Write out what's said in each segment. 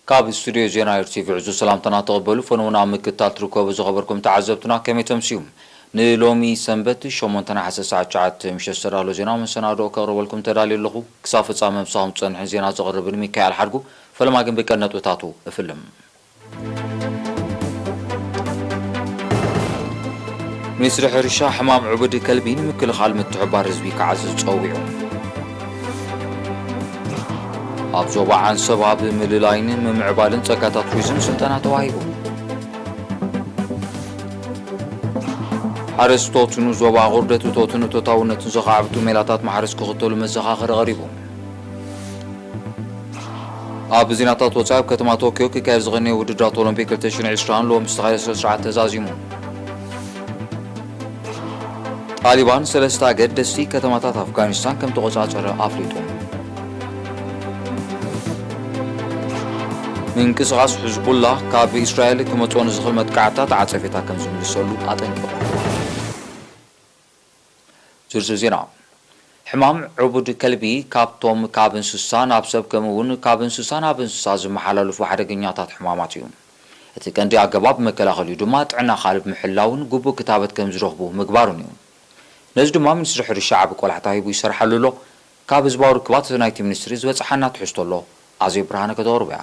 كاب استوديو زينا يرتفع عزو سلامتنا تقبلوا فنونا مكتال تركوب زغبركم تعزبتنا كمي تمسيوم نلومي سنبت شومنتنا حسا ساعة شعات مشسر أهلو زينا من سنادو كغربالكم تدالي اللغو كسافة صامم صام تصنح زينا زغربني ميكايل حرقو فلما قم بكالنت وتاتو فيلم مصر حرشا حمام عبد كلبين مكل خال متحبار رزبي كعزز تصويعو أبزوبا عن سباب مللاين من معبالن تكاتا تويزم سلطنة تواهيبو حارس توتنو زوبا غردتو توتنو تتاونتو زغابتو ميلاتات محارس كغطولو مزغاغر غريبو أبزيناتات وصعب كتما طوكيو كيكاير زغني ودرات أولمبيك 2020 لو مستغير سرعة تزازيمو طالبان سلستا قد دستي كتماتات أفغانستان كم تغزاتر أفريتو من كسغاس حزب الله كاب إسرائيل كما تون زغل متقعتات عاطفتا كم زمل سولو أطنقو زرزو زينا حمام عبود كلبي كاب توم كاب انسسان أبسب كمون كاب انسسان أب انسسان زمحلالو فو حدقنياتات حماماتيوم اتكندي أقباب مكلاغليو دمات عنا خالب محلاون قبو كتابت كم زرغبو مقبارونيوم نزدو ما من سرح الشعب كل حتى يبو يسرح له كاب زباور كبات نايتي منستري زوج حنات حشتولو عزي برهانك دور بيع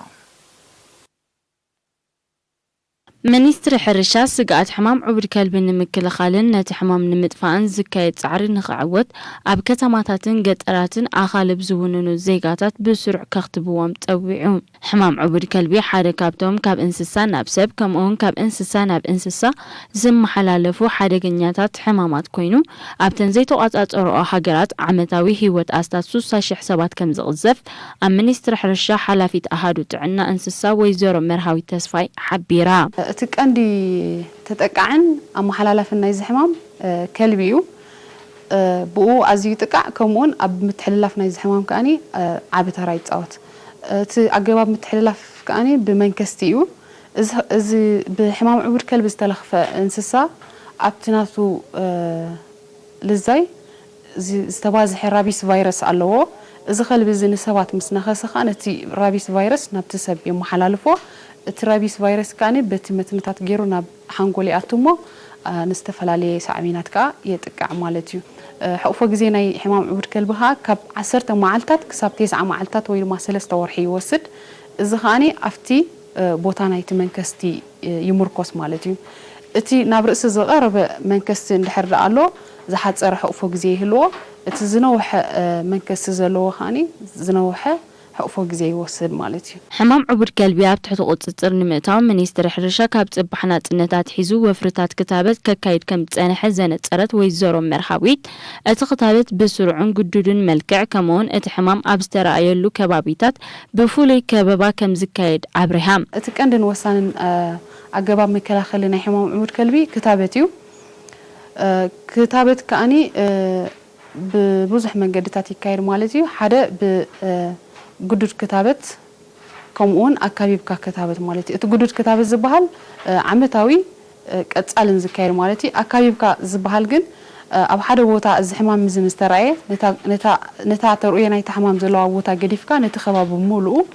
منيستر حرشا سقعت حمام عبر كلبن نمكل خالن ناتي حمام نمدفان زكايت سعر نخعوت اب كتماتاتن قطراتن اخالب زوننو زيغاتات بسرع كختبوام تطويعون حمام عبر كلبي حدا كابتوم كاب انسسا نابسب كمون كاب انسسا ناب انسسا زم حلالفو حدقنياتات حمامات كوينو اب تنزيتو اطاطرو حاجرات عمتاوي هيوت استاسو ساشي حسابات كم زغزف ام منيستر حرشا حلافيت احادو تعنا انسسا ويزورو مرهاوي تسفاي حبيرا تكندي تتقعن أما حلالفنا يزحمام كلبيو بقو أزيو تقع كمون أب متحللفنا يزحمام كأني عبت رايت أوت تأجواب متحللف كأني بمنكستيو إز بحمام عبر كلب استلخف انسسا أبتناتو لزاي استبازح رابيس فيروس اللو إذا خلب زين سوات مسنخ سخانتي رابيس فيروس نبتسب يوم حلالفو الترابيس فيروس كاني بتمتنتات جيرونا حنقولي أتومو نستفلالي سعمينات كا يتقع مالتيو حقوق جزينا حمام عبر كلبها كاب 10 معلتات كسب 9 معلتات ويل ما سلسة ورحي يوسد إذا خاني أفتي بوتانا يتمنكستي يمركوس مالتيو اتي نابرس زغرب منكست نحر علو زحات صار حقوق جزيه لو اتزنوح منكست زلو خاني زنوح حقوق زي وصل مالتي حمام عبر كلبي بتحت قطصر نمتاو منيستر حرشا كاب صبحنا طنتات حيزو وفرتات كتابت ككايد كم تصنح زنت صرت ويزورو مرحاويت اتخطابت بسرعون قدودن ملكع كمون اتحمام ابسترايلو كبابيتات بفولي كبابا كم زكايد ابراهام اتكندن وسان اجباب مكلاخلنا حمام عبر كلبي كتابتيو كتابت كاني ببزح منقدتات يكايد مالتي حدا ب قدود كتابت كمون أكابيب كتابت مالتي تقدود كتابت زبهال عمتاوي كتسألن زكاير مالتي أكابيب كزبهال جن أب حدا وتا الزحمام مزن استرعي نتا ترؤية نايت حمام زلوا وتا قديف كان نتخباب مولو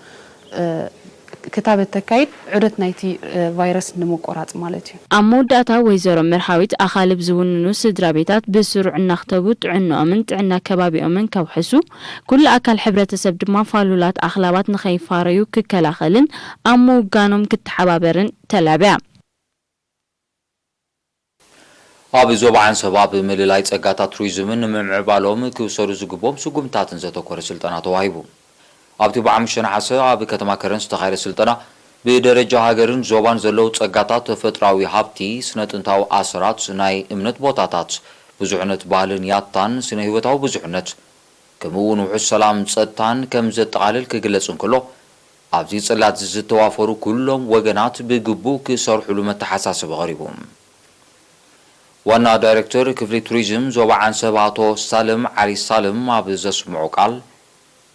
كتابة تكايد عدت نايتي فيروس نمو قرات مالتي أموداتا ويزورو مرحاويت أخالب زوننو سدرابيتات بسرع نختبوت عنو أمن تعنا كبابي أمن كوحسو كل أكل حبرة سبد ما فالولات أخلاوات نخيفاريو ككلاخلن أمو قانوم كتحبابرن تلابع أبي زوبا عن سباب مللايت أقاتا ترويزمن ممعبالوم كوسورو زقبوم سقومتاتن زيتو كوري سلطانات وايبو أبتي بعمشنا حسا أبي كتما كرنس تخير السلطنة بدرجة هاجرن زوبان زلو تسقطات فتراوي هابتي سنة انتاو آسرات سناي امنت بوتاتات بزعنت بالن ياتان سنة هيوتاو بزعنت كمون وحو السلام تصدتان كم زد غالل كقلتسن كله أبتي صلات زد توافرو كلهم وغنات بقبو كسر حلومة حساس بغريبهم وانا دايركتور كفلي توريزم زوبا عن سباتو سالم علي سالم ما بزسمعو قال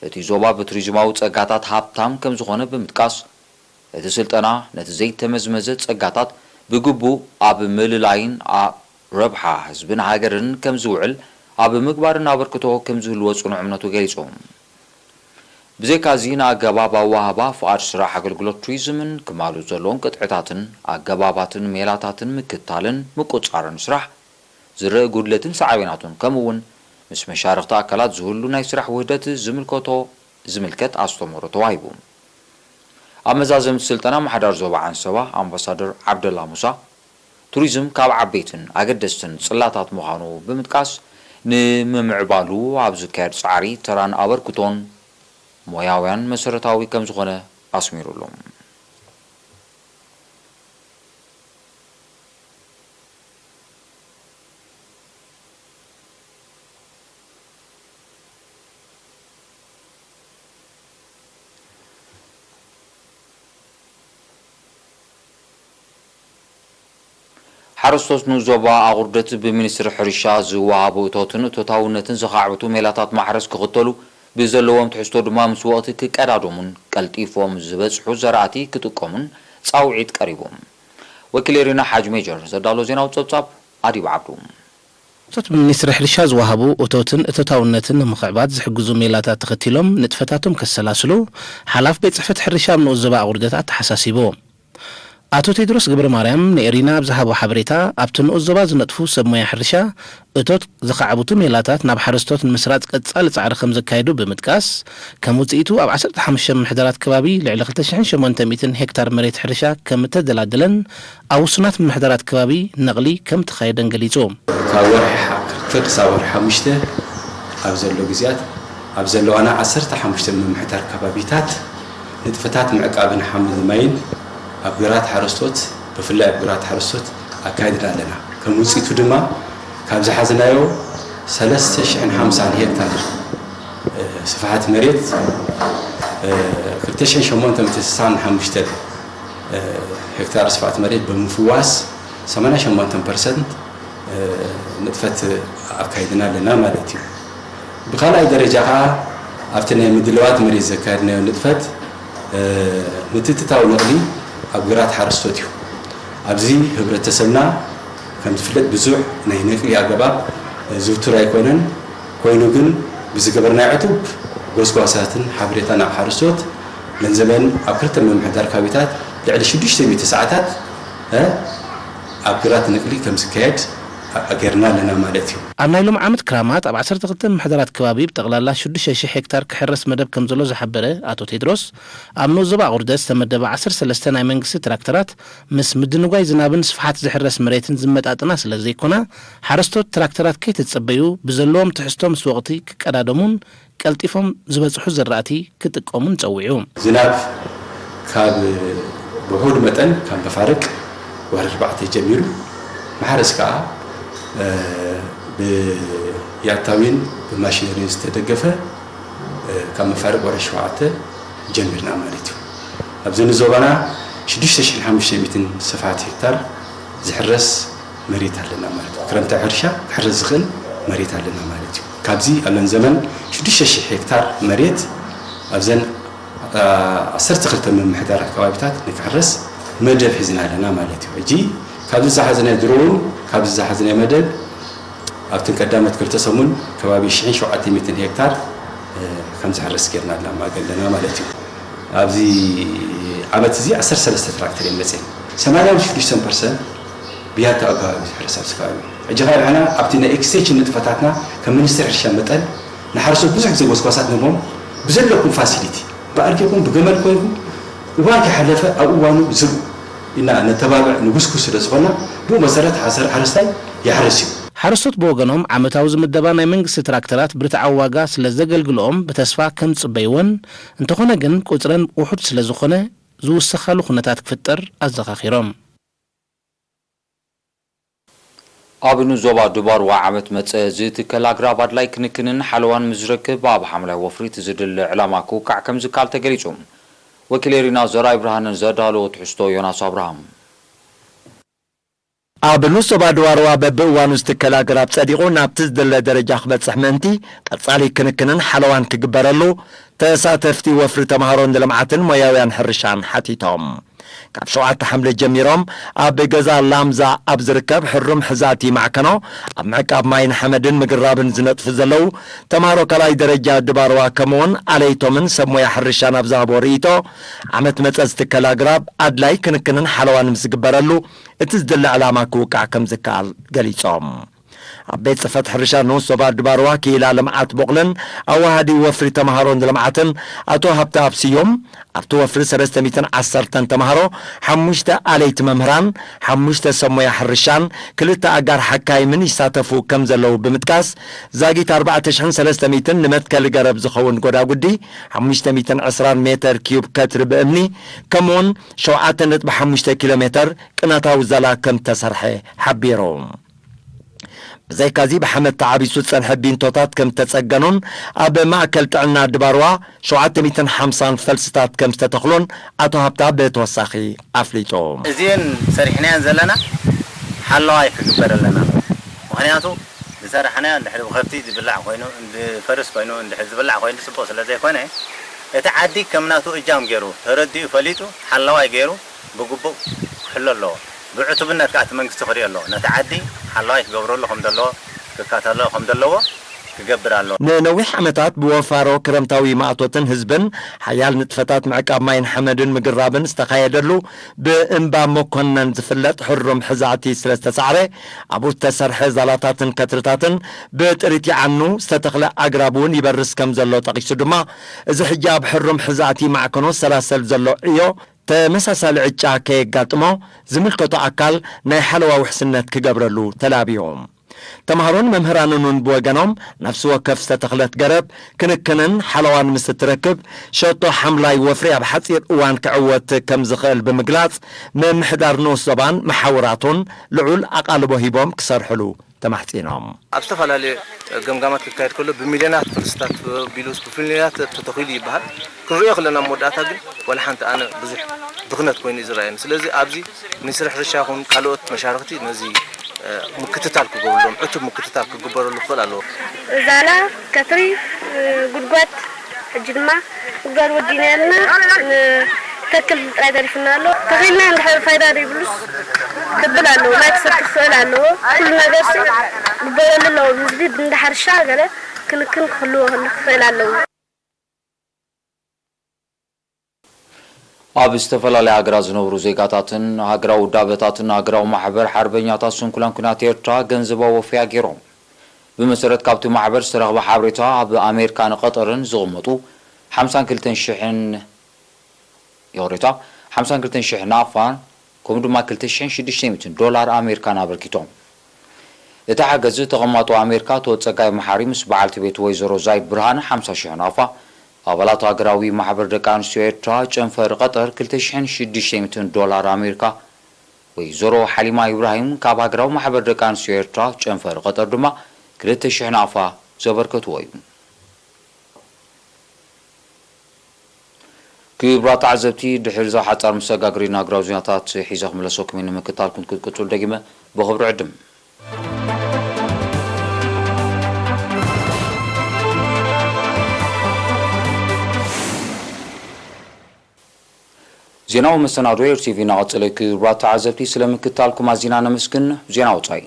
اتي زوبا بترجماو ጸጋታት ሀብታም ከም ዝኾነ ብምጥቃስ እቲ ስልጠና ነቲ ዘይተመዝመዘ ጸጋታት ብግቡ ኣብ ምልላይን ረብሓ ህዝብን ሃገርን ከም ዝውዕል ኣብ ምግባርን ኣበርክቶ ከም ዝህልዎ ጽኑዕ እምነቱ ገሊጾም ብዘይካዚና ኣገባብ ኣዋህባ ፍቃድ ስራሕ ኣገልግሎት ቱሪዝምን ክማሉ ዘለዎም ቅጥዕታትን ኣገባባትን ሜላታትን ምክታልን ምቁፃርን ስራሕ ዝረአ ጉድለትን ሳዕቤናቱን ከምኡውን ምስ መሻርክቲ ኣካላት ዝህሉ ናይ ስራሕ ውህደት ዝምልከት ኣስተምህሮ ተዋሂቡ ኣብ መዛዘምቲ ስልጠና ማሕዳር ዞባ አንሰባ ኣምባሳደር ዓብደላ ሙሳ ቱሪዝም ካብ ዓበይትን ኣገደስትን ጽላታት ምዃኑ ብምጥቃስ ንምምዕባሉ ኣብ ዝካየድ ጻዕሪ ተራን ኣበርክቶን ሞያውያን መሰረታዊ ከም ዝኾነ ኣስሚሩሎም ሓረስቶት ንዞባ ኣቁርደት ብሚኒስትሪ ሕርሻ ዝወሃቡ እቶትን እቶታውነትን ዘኻዕብቱ ሜላታት ማሕረስ ክኽተሉ ብዘለዎም ትሕዝቶ ድማ ምስ ወቕቲ ክቀዳደሙን ቀልጢፎም ዝበፅሑ ዘራእቲ ክጥቀሙን ጻውዒት ቀሪቦም ወኪል ሪና ሓጅ ሜጀር ዘዳሎ ዜናው ጸብጻብ ኣዲብ ዓብዱ ቶት ሚኒስትሪ ሕርሻ ዝወሃቡ እቶትን እቶታውነትን ንምኽዕባት ዝሕግዙ ሜላታት ተኸቲሎም ንጥፈታቶም ከሰላስሉ ሓላፍ ቤት ጽሕፈት ሕርሻ ንዞባ ኣቁርደት ተሓሳሲቦ አቶ ቴድሮስ ገብረ ማርያም ነሪና ብዛሃቡ ሓበሬታ ኣብቲ ንዞባ ዝነጥፉ ሰብ ሞያ ሕርሻ እቶት ዝኻዕብቱ ሜላታት ናብ ሓረስቶት ንምስራጽ ቀጻሊ ጻዕሪ ከም ዘካየዱ ብምጥቃስ ከም ውጽኢቱ ኣብ 15 ምሕደራት ከባቢ ልዕሊ 2800 ሄክታር መሬት ሕርሻ ከም ተደላደለን ኣብ ውሱናት ምሕደራት ከባቢ ነቕሊ ከም ተኻየደን ገሊጹ ካብ ወርሒ 2 ክሳብ ወርሒ 5 ኣብ ዘሎ ግዜያት ኣብ ዘለዋና 15 ምሕደር ከባቢታት ንጥፈታት ምዕቃብን ሓምድ ማይን ኣብ ግራት ሓረስቶት ብፍላይ ኣብ ግራት ሓረስቶት ኣካይድና ኣለና ከም ውጽኢቱ ድማ ካብ ዝሓዝናዮ 3050 ሄክታር ስፍሓት መሬት 2895 ሄክታር ስፍሓት መሬት ብምፍዋስ 88% ንጥፈት ኣካይድና ኣለና ማለት እዩ ብኻልኣይ ደረጃ ከዓ ኣብቲ ናይ ምድለዋት መሬት ዘካይድናዮ ንጥፈት ምትእትታዊ ነቕሊ ኣብ ግራት ሓረስቶት እዩ ኣብዚ ህብረተሰብና ከም ዝፍለጥ ብዙሕ ናይ ነቕሊ ኣገባብ ዝውቱር ኣይኮነን ኮይኑ ግን ብዝገበርናይ ዕቱብ ጎስጓሳትን ሓበሬታ ናብ ሓረስቶት ገንዘበን ኣብ ክልተ ምምሕዳር ከባቢታት ልዕሊ 600 ሰዓታት ኣብ ግራት ነቕሊ ከም ዝካየድ ኣገርና ኣለና ማለት እዩ ኣብ ናይ ሎም ዓመት ክራማት ኣብ 12 ምሕደራት ከባቢ ብጠቕላላ 6000 ሄክታር ክሕረስ መደብ ከም ዘሎ ዝሓበረ አቶ ቴድሮስ ኣብ ዞባ ኣቁርደት ዝተመደበ 13 ናይ መንግስቲ ትራክተራት ምስ ምድንጓይ ዝናብን ስፍሓት ዝሕረስ መሬትን ዝመጣጥና ስለ ዘይኮና ሓረስቶት ትራክተራት ከይተጸበዩ ብዘለዎም ትሕዝቶ ምስ ወቕቲ ክቀዳደሙን ቀልጢፎም ዝበፅሑ ዘራእቲ ክጥቀሙን ጸዊዑ ዝናብ ካብ ብሁሉ መጠን ካብ መፋርቅ ወርሒ 4 ጀሚሩ ማሕረስ ከዓ ብያታዊን በማሽነሪ ዝተደገፈ ካብ መፋርቅ ወርሒ 7 ጀሚርና ማለት እዩ ኣብዚ ንዞባና 6500 ስፍሓት ሄክታር ዝሕረስ መሬት ኣለና ማለት እዩ ክረምቲ ሕርሻ ክሕረስ ዝኽእል መሬት ኣለና ማለት እዩ ካብዚ ኣብለን ዘመን 6000 ሄክታር መሬት ኣብዘን 12 ምምሕዳር ከባቢታት ንክሕረስ መደብ ሒዝና ኣለና ማለት እዩ ሕጂ ካብዚ ዝሓዝናይ ድሮውን ካብዚ ዝሓዝናይ መደብ ኣብቲ ቀዳመት ክልተ ሰሙን ከባቢ 1700 ሄክታር ከም ዝሕረስ ጌርና ኣለና ማለት እዩ ኣብዚ ዓመት እዚ 13 ትራክተር የመፅን 86% ብያታ ኣገባብ ዝሕረስ ኣብዚ ከባቢ ሕጂ ኸ ንሕና ኣብቲ ናይ ኤክስቴንሽን ንጥፈታትና ከም ሚኒስትሪ ሕርሻ መጠን ንሓረስቶት ብዙሕ ግዜ ጎስጓሳት ንቦም ብዘለኩም ፋሲሊቲ ብኣርጌኩም ብገመል ኮይንኩም እዋን ከሓለፈ ኣብ እዋኑ ዝርኡ ኢና ነተባብዕ ንጉስኩስ ስለ ዝኾና ብኡ መሰረት ሓረስታይ ይሕረስ እዩ ሓረስቶት ብወገኖም ዓመታዊ ዝምደባ ናይ መንግስቲ ትራክተራት ብርትዓዊ ዋጋ ስለ ዘገልግሎኦም ብተስፋ ከም ጽበይዎን እንተኾነ ግን ቁፅረን ውሑድ ስለ ዝኾነ ዝውሰኻሉ ኩነታት ክፍጠር ኣዘኻኺሮም ኣብ ዞባ ዱባርዋ ዓመት መፀ ዝትከል ኣግራብ ኣድላይ ክንክንን ሓለዋን ምዝረክብ ኣብ ሓምላይ ወፍሪ ዝድለ ዕላማ ክውቃዕ ከም ዝካል ተገሊጹ ወኪል ሪና ዘራይ ብርሃንን ዘዳለዎ ትሕዝቶ ዮናስ አብርሃም ኣብ ዞባ ዱባርዋ በብእዋኑ ዝትከል ኣግራብ ጸዲቑ ናብቲ ዝደለ ደረጃ ክበጽሕ ምእንቲ ቀጻሊ ክንክንን ሓለዋን ክግበረሉ ተሳተፍቲ ወፍሪ ተምሃሮን ልምዓትን ሞያውያን ሕርሻን ሓቲቶም ካብ 7 ሓምለ ጀሚሮም ኣብ ገዛ ላምዛ ኣብ ዝርከብ ሕሩም ሕዛቲ ማዕከኖ ኣብ ምዕቃብ ማይን ሓመድን ምግራብን ዝነጥፉ ዘለው ተማሃሮ ካልኣይ ደረጃ ድባርዋ ከምውን ኣለይቶምን ሰብ ሞያ ሕርሻን ኣብ ዝሃቦ ርእይቶ ዓመት መፀዝ ትከል ኣግራብ ኣድላይ ክንክንን ሓለዋን ምስ ዝግበረሉ እቲ ዝድለ ዕላማ ክውቃዕ ከም ዝከኣል ገሊፆም ኣብ ቤት ጽሕፈት ሕርሻ ንኡስ ዞባ ድባርዋ ኪላ ልምዓት ቦቕልን ኣዋሃዲ ወፍሪ ተምሃሮን ልምዓትን ኣቶ ሃብታ ኣብስዮም ኣብቲ ወፍሪ 310 ተምሃሮ 5 ኣለይቲ መምህራን 5 ሰብ ሞያ ሕርሻን 2 ኣጋር ሓካይምን ይሳተፉ ከም ዘለው ብምጥቃስ ዛጊት 4300 ንመትከሊ ገረብ ዝኸውን ጎዳጉዲ 520 ሜትር ኪዩብ ከትሪ ብእምኒ ከምውን 7.5 ኪሎ ሜትር ቅናታዊ ዘላ ከም ተሰርሐ ሓቢሮም بزي كازي بحمد تعبي سوتسن حبين توتات كم تتسجنون أب مأكل تعنا دباروا شوعت 250 فلسطات كم تتخلون أتوهب تابت وساخي أفليتهم زين سرحنا نزلنا حلوا يكبر لنا وهنياتو بسرحنا اللي حلو خفتي بالله خوينو اللي فرس خوينو اللي حزب الله خوينو سبوس اللي زي خوينه يتعدي كمناتو إجام جيرو تردي فليتو حلوا يجيرو بقبو حلو الله بعتبنا كات منقص خري الله نتعدي حلوا يقبروا لهم دلوا كاتلوا لهم دلوا كجبر الله نوح عمتات بوفارو كرمتاوي معطوتن هزبن حيال نتفتات معقاب ماين حمدن مقرابن استخايدلو بإنبا مكونن زفلت حرم حزاتي سلسة سعره أبو تسرح زلاتاتن كترتاتن بتريتي عنو استتخلق أقرابون يبرس كم زلو تقيسو دما إذا حجاب حرم حزاتي معكنو سلاسل زلو إيو تمساسل عجا كي قاتمو زملكتو أكال ناي حلوة وحسنت كقبرلو تلابيهم تمهرون ممهرانون بوغانوم نفس وكف ستتخلت قرب كنكنن حلوان مستتركب شوطو حملاي وفري بحثير اوان كعوت كم زخيل بمقلاص من محدار نوس زبان محاوراتون لعول اقالبو هيبوم كسر حلو تمحتينهم أبستفعل على جمجمات الكاير كله بمليونات فلسطات بيلوس بفلنيات تتخيلي بهال كل رياق لنا مودات هذا ولا حنت أنا بزح دخنت كوين إسرائيل سلزي أبزي نسرح رشاهم كالوت مشاركتي نزي مكتتال كقولهم عتب مكتتال كقبر اللي له زالا كثري قدقات الجدمة وقال ودينا لنا تكل رايدر فينا له تغيلنا عند فايدة يبلس كبلا له ما يكسر كخيل له كل ما درس بقول له مزيد من دحر شاغله كن خلوه نخيل له ኣብ ዝተፈላለዩ ሃገራት ዝነብሩ ዜጋታትን ሃገራዊ ውዳበታትን ሃገራዊ ማሕበር ሓርበኛታትን ኩላን ኩናት ኤርትራ ገንዘባዊ ወፍያ ገይሮም ብመሰረት ካብቲ ማሕበር ዝተረኸበ ሓበሬታ ኣብ ኣሜሪካን ቀጠርን ዝቕመጡ 52000 ናፋን ከምኡ ድማ 2600 ዶላር ኣሜሪካን ኣበርኪቶም እቲ ሓገዝ ተቐማጡ ኣሜሪካ ተወፀጋይ መሓሪ ምስ በዓልቲ ቤት ወይዘሮ ዛይድ ብርሃን 50000 ናፋ አባላቱ ሀገራዊ ማህበር ደቂ አንስትዮ ኤርትራ ጨንፈር ቀጠር 2600 ዶላር አሜሪካ ወይዘሮ ሓሊማ ኢብራሂም ካብ ሀገራዊ ማህበር ደቂ አንስትዮ ኤርትራ ጨንፈር ቀጠር ድማ 2000 ናፋ ዘበርከትዎ እዩ ክቡራት ተዓዘብቲ ድሕሪ ዛ ሓፃር መሰጋገሪና ሃገራዊ ዜናታት ሒዘ ክመለሰኩም ንምክታልኩም ክትቅፅሉ ደጊመ ብኽብሪ ዕድም ዜናው መሰናዶ ኤርቲቪ ናቀጽለ ክቡራት ተዓዘብቲ ስለምክታልኩም አዚና ነመስግን ዜናው ጻይ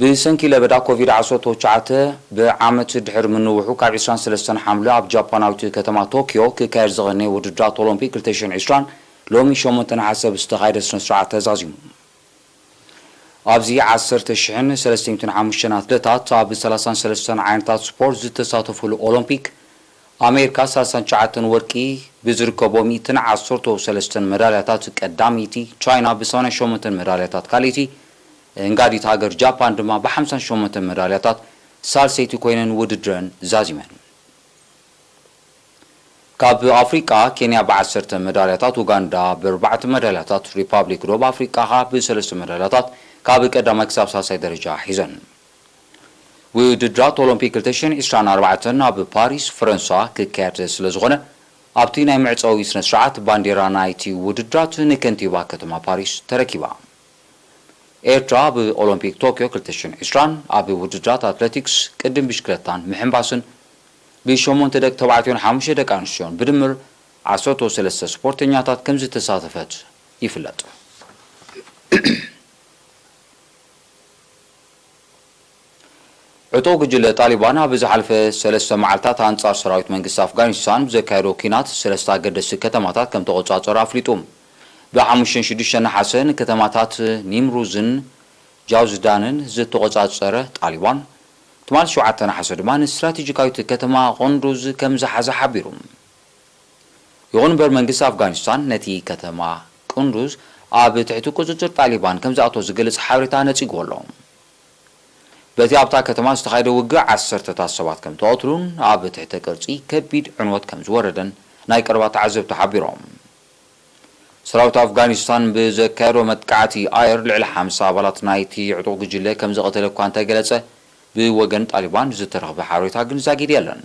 ብሰንኪ ለበዳ ኮቪድ-19 በዓመት ድሕር ምንውሑ ካብ 23 ሐምለ ኣብ ጃፓናዊት ከተማ ቶኪዮ ክካየድ ዝቐነ ውድድራት ኦሎምፒክ 2020 ሎሚ 8 ነሓሰ ዝተኻየደ ስነ ስርዓት ተዛዚሙ ኣብዚ 10305 ኣትሌታት ኣብ 33 ዓይነታት ስፖርት ዝተሳተፉሉ ኦሎምፒክ አሜሪካ 39 ወርቂ ብዝርከቦም 113 ሜዳልያታት ቀዳሚቲ ቻይና ብ88 ሜዳልያታት ካልእቲ እንጋዲት ሃገር ጃፓን ድማ ብ58 ሜዳልያታት ሳልሰይቲ ኮይነን ውድድረን ዛዚመን ካብ አፍሪካ ኬንያ ብ10 ሜዳልያታት ኡጋንዳ ብ4 ሜዳልያታት ሪፐብሊክ ደቡብ አፍሪካ ብ3 ሜዳልያታት ካብ ቀዳማይ ክሳብ ሳልሳይ ደረጃ ሒዘን ውድድራት ኦሎምፒክ 2024 ኣብ ፓሪስ ፍራንሳ ክካየድ ስለዝኾነ ኣብቲ ናይ ምዕፃዊ ስነ ስርዓት ባንዴራ ናይቲ ውድድራት ንከንቲባ ከተማ ፓሪስ ተረኪባ ኤርትራ ብኦሎምፒክ ቶኪዮ 2020 ኣብ ውድድራት አትሌቲክስ ቅድም ብሽክለታን ምሕንባስን ብ8 ደቂ ተባዕትዮን 5 ደቂ ኣንስትዮን ብድምር 13 ስፖርተኛታት ከም ዝተሳተፈት ይፍለጥ ዕጦ ግጅለ ጣሊባን ኣብ ዝሓለፈ 3 መዓልታት አንጻር ሰራዊት መንግስቲ ኣፍጋኒስታን ብዘካየዶ ኪናት 3 ኣገደስቲ ከተማታት ከም ተቆጻጸሩ ኣፍሊጡ ብ5-6 ነሓሰን ከተማታት ኒምሩዝን ጃውዝዳንን ዝተቆጻጸረ ጣሊባን ትማል 7 ነሓሰ ድማ ስትራቴጂካዊት ከተማ ቆንዱዝ ከም ዝሓዘ ሓቢሩ ይኹን እምበር መንግስቲ ኣፍጋኒስታን ነቲ ከተማ ቆንዱዝ ኣብ ትሕቲ ቁጽጽር ጣሊባን ከም ዝኣተወ ዝገልጽ ሓበሬታ ነጺጉ ኣሎ በቲ ኣብታ ከተማ ዝተኻየደ ውግእ 10 ሰባት ከም ተቐትሉን ኣብ ትሕቲ ቅርጺ ከቢድ ዕንወት ከም ዝወረደን ናይ ቀረባ ተዓዘብቲ ሓቢሮም ሰራዊት ኣፍጋኒስታን ብዘካየዶ መጥቃዕቲ ኣየር ልዕሊ 50 ኣባላት ናይቲ ዕጡቕ ግጅለ ከም ዘቐተለ እኳ እንተገለጸ ብወገን ጣሊባን ዝተረኸበ ሓበሬታ ግን ዛጊድ የለን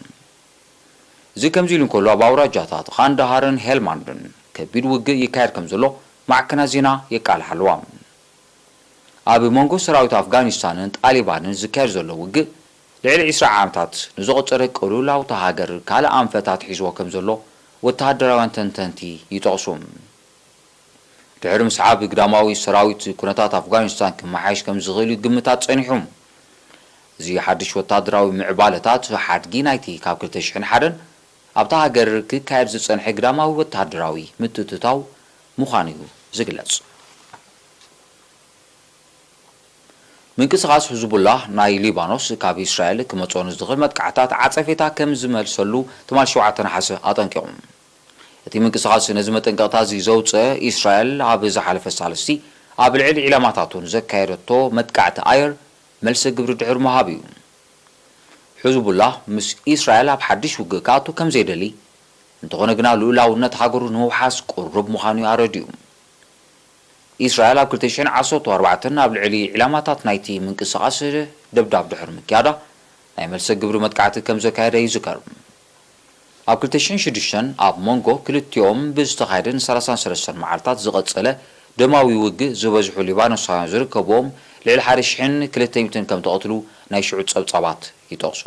እዚ ከምዚ ኢሉ እንከሎ ኣብ ኣውራጃታት ኻንዳሃርን ሄልማንድን ከቢድ ውግእ ይካየድ ከም ዘሎ ማዕከናት ዜና የቃልሕ ኣለዋ ኣብ መንጎ ሰራዊት ኣፍጋኒስታንን ጣሊባንን ዝካየድ ዘሎ ውግእ ልዕሊ 20 ዓመታት ንዝቕፀረ ቅሉላውቲ ሃገር ካልእ ኣንፈታት ሒዝዎ ከም ዘሎ ወተሃደራውያን ተንተንቲ ይጠቕሱ ድሕሪ ምስዓብ ግዳማዊ ሰራዊት ኩነታት ኣፍጋኒስታን ክመሓየሽ ከም ዝኽእል ግምታት ጸኒሑ እዚ ሓድሽ ወተሃደራዊ ምዕባለታት ሓድጊ ናይቲ ካብ 2001 ኣብታ ሃገር ክካየድ ዝጸንሐ ግዳማዊ ወተሃደራዊ ምትእትታው ምዃኑ እዩ ዝግለጽ ምንቅስቓስ ሕዝቡላህ ናይ ሊባኖስ ካብ እስራኤል ክመጽኦን ዝኽእል መጥቃዕታት ዓጸፌታ ከም ዝመልሰሉ ትማል 7 ነሓሰ ኣጠንቂቖም እቲ ምንቅስቓስ ነዚ መጠንቀቕታ ዘውፅአ እስራኤል ኣብ ዝሓለፈ ሳልስቲ ኣብ ልዕሊ ዒላማታቱን ዘካየደቶ መጥቃዕቲ ኣየር መልሲ ግብሪ ድሕሪ ምሃብ እዩ ሕዝቡላህ ምስ እስራኤል ኣብ ሓድሽ ውግእ ክኣቱ ከም ዘይደሊ እንተኾነ ግና ልኡላውነት ሃገሩ ንምውሓስ ቁሩብ ምዃኑ ኣረዲኡ እስራኤል ኣብ 2014 ኣብ ልዕሊ ዒላማታት ናይቲ ምንቅስቓስ ደብዳብ ድሕሪ ምክያዳ ናይ መልሲ ግብሪ መጥቃዕቲ ከም ዘካየደ ይዝከር ኣብ 2006 ኣብ ሞንጎ ክልቲኦም ብዝተኻየደ 33 መዓልታት ዝቐጸለ ደማዊ ውግእ ዝበዝሑ ሊባኖሳውያን ዝርከብዎም ልዕሊ 1200 ከም ተቐትሉ ናይ ሽዑ ጸብጻባት ይጠቕሱ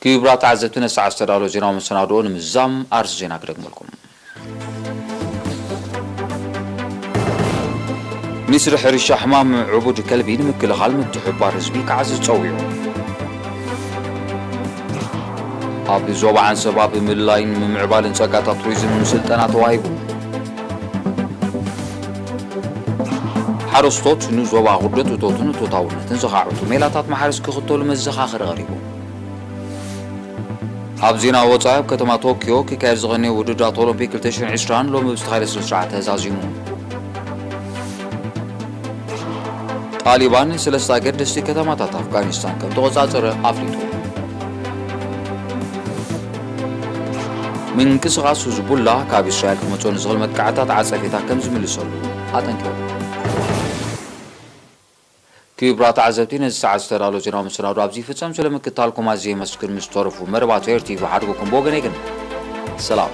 ክቡራት ተዓዘብቲ ነሰዓት ዝተዳለወ ዜናዊ መሰናድኦ ንምዛም ኣርስ ዜና ክደግመልኩም ሚኒስትሪ ሕርሻ ሕማም ዕቡድ ከልቢ ንምክልኻል ምትሕብባር ህዝቢ ክዓዝዝ ፀዊዑ ኣብ ዞባ ዓንሰባ ብምልላይን ምምዕባልን ጸጋታት ቱሪዝምን ስልጠና ተዋሂቡ ሓረስቶት ንዞባ ጉርደት እቶትን እቶታውነትን ዘኻዕቱ ሜላታት ማሕረስ ክኽተሉ መዘኻኽሪ ቀሪቡ ኣብ ዜና ወጻኢ ኣብ ከተማ ቶኪዮ ክካየድ ዝቐነየ ውድድራት ኦሎምፒክ 2020 ሎሚ ብዝተኻየደ ስነ-ስርዓት ተዛዚሙ ጣሊባን 3 ኣገደስቲ ከተማታት ኣፍጋኒስታን ከም ተቆጻጸረ ኣፍሊጡ ምንቅስቓስ ሕዝቡላህ ካብ እስራኤል ክመጽኦን ዝኽእል መጥቃዕታት ዓጸፌታ ከም ዝምልሰሉ ኣጠንቂቑ ክቡራት ተዓዘብቲ ነዚ ሰዓት ዝተዳለወ ዜናዊ መሰናዶ ኣብዚ ይፍጸም ስለምክትታልኩም ኣዝየ መስክር ምስ ተረፉ መረባት ኤርቲቪ ሓድጉኩም ብወገነይ ግን ሰላም